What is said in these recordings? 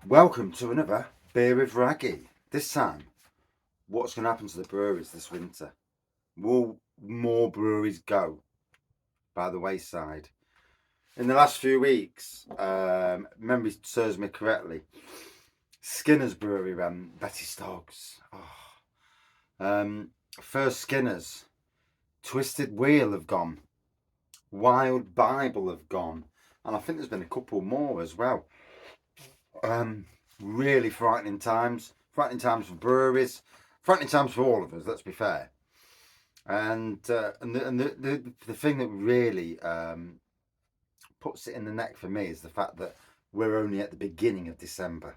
Welcome to another Beer With Wraggy. This time, what's going to happen to the breweries this winter? Will more breweries go by the wayside? In the last few weeks, memory serves me correctly, Skinner's Brewery ran Betty Stoggs. First Skinner's, Twisted Wheel have gone, Wild Bible have gone, and I think there's been a couple more as well. Really frightening times. Frightening times for breweries. Frightening times for all of us. Let's be fair. And the thing that really puts it in the neck for me is the fact that we're only at the beginning of December.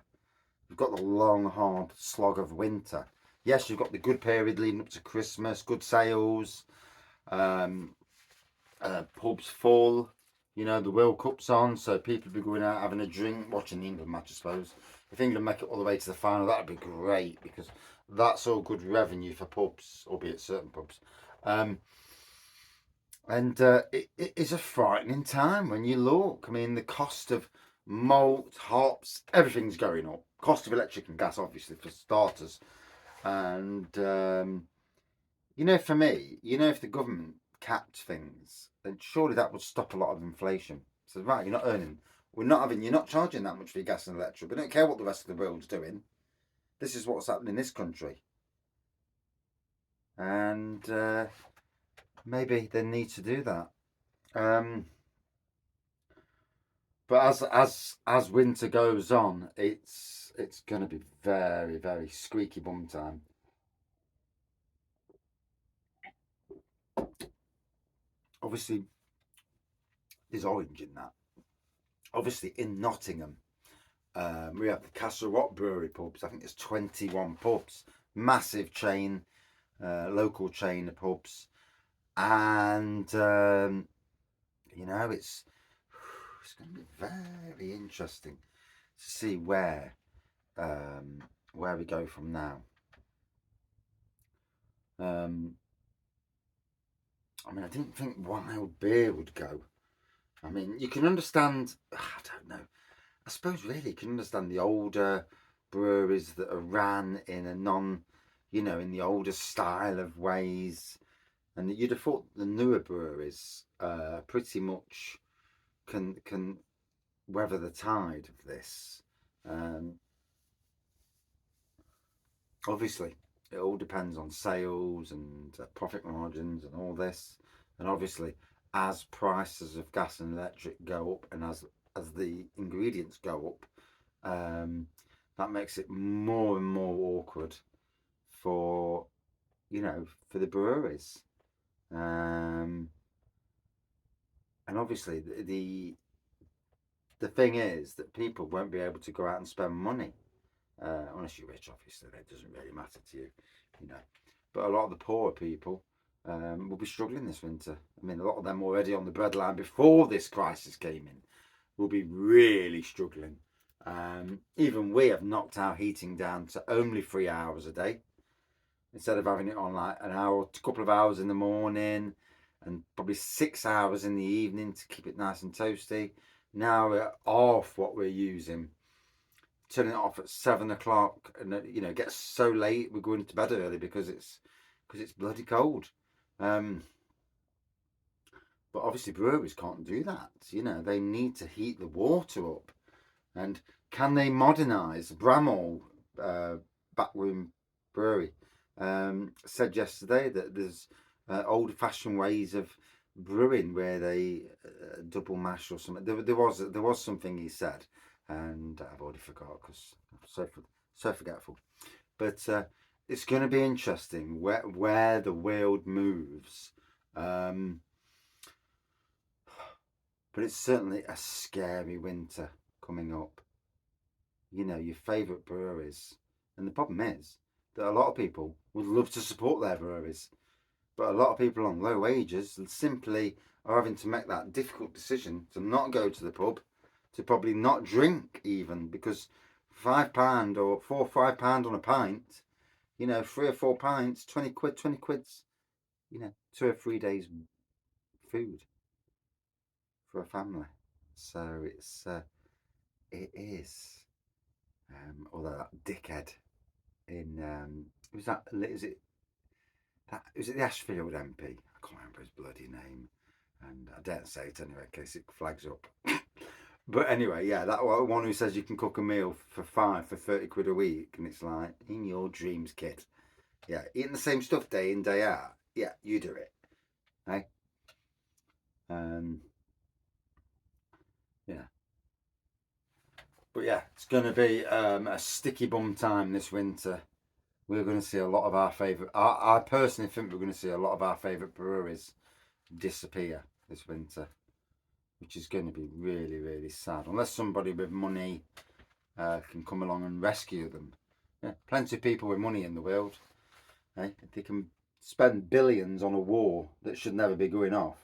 We've got the long, hard slog of winter. Yes, you've got the good period leading up to Christmas, good sales, um, pubs full. You know, the World Cup's on, so people will be going out having a drink, watching the England match, I suppose. If England make it all the way to the final, that'd be great because that's all good revenue for pubs, albeit certain pubs. Um, it is a frightening time when you look. I mean, the cost of malt, hops, everything's going up. Cost of electric and gas, obviously, for starters. And, for me, if the government capped things, then surely that would stop a lot of inflation. So, right, you're not earning, you're not charging that much for your gas and electric. We don't care what the rest of the world's doing. This is what's happening in this country. And maybe they need to do that. But as winter goes on, it's going to be very, very squeaky bum time. Obviously, there's orange in that. Obviously, in Nottingham, we have the Castle Rock Brewery pubs. I think there's 21 pubs, massive chain, local chain of pubs, and it's going to be very interesting to see where we go from now. I didn't think wild beer would go. I mean, you can understand. I don't know. I suppose really you can understand the older breweries that are ran in a in the older style of ways, and you'd have thought the newer breweries pretty much can weather the tide of this. Um, Obviously, it all depends on sales and profit margins and all this, and obviously, as prices of gas and electric go up, and as the ingredients go up, that makes it more and more awkward for for the breweries. Um, and obviously, the thing is that people won't be able to go out and spend money unless you're rich. Obviously, that doesn't really matter to you, you know. But a lot of the poorer people will be struggling this winter. I mean, a lot of them already on the breadline before this crisis came in will be really struggling. Even we have knocked our heating down to only 3 hours a day instead of having it on like an hour, a couple of hours in the morning, and probably 6 hours in the evening to keep it nice and toasty. Now we're off what we're using, turning it off at 7 o'clock, and it gets so late we're going to bed early because it's bloody cold. Um, but obviously breweries can't do that. They need to heat the water up. And can they modernise? Bramall Backroom Brewery said yesterday that there's old-fashioned ways of brewing where they double mash or something. There was something he said, and I've already forgot because I'm so forgetful. But it's going to be interesting where the world moves. Um, but it's certainly a scary winter coming up. Your favourite breweries. And the problem is that a lot of people would love to support their breweries, but a lot of people on low wages simply are having to make that difficult decision to not go to the pub, to probably not drink even, because £5 or £4 or £5 on a pint, 3 or 4 pints, 20 quid, 20 quids, 2 or 3 days food for a family. So it is Although that dickhead in was that is it that was it the Ashfield MP? I can't remember his bloody name, and I daren't say it anyway in case it flags up. But anyway, yeah, that one who says you can cook a meal for 30 quid a week, and it's like in your dreams, kid. Yeah, eating the same stuff day in day out. Yeah, you do it. Hey, yeah. But yeah, it's going to be a sticky bum time this winter. We're going to see a lot of our favourite. I personally think we're going to see a lot of our favourite breweries disappear this winter, which is going to be really, really sad. Unless somebody with money can come along and rescue them. Yeah, plenty of people with money in the world. Hey, if they can spend billions on a war that should never be going off.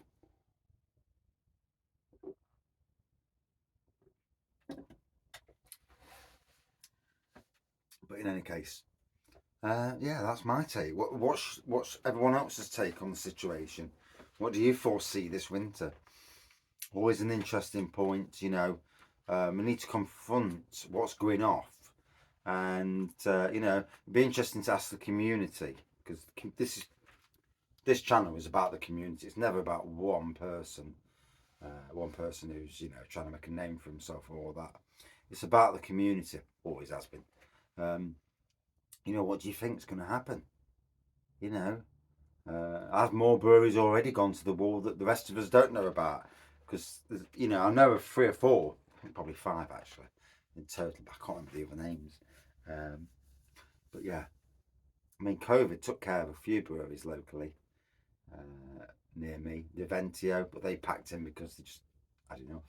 But in any case, yeah, that's my take. What's everyone else's take on the situation? What do you foresee this winter? Always an interesting point, you know. We need to confront what's going off, and you know, it'd be interesting to ask the community because this channel is about the community. It's never about one person who's trying to make a name for himself or all that. It's about the community. Always has been. Um, what do you think's going to happen? You know, have more breweries already gone to the wall that the rest of us don't know about? Because I know of 3 or 4, I think probably 5 actually in total. But I can't remember the other names. Um, but yeah, I mean, COVID took care of a few breweries locally near me, the Ventio, but they packed in because they just had enough.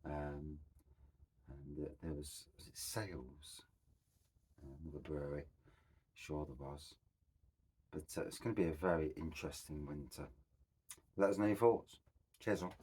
Um, and there was it Sales, another brewery? Sure, there was. But it's going to be a very interesting winter. Let us know your thoughts. Cheers, all.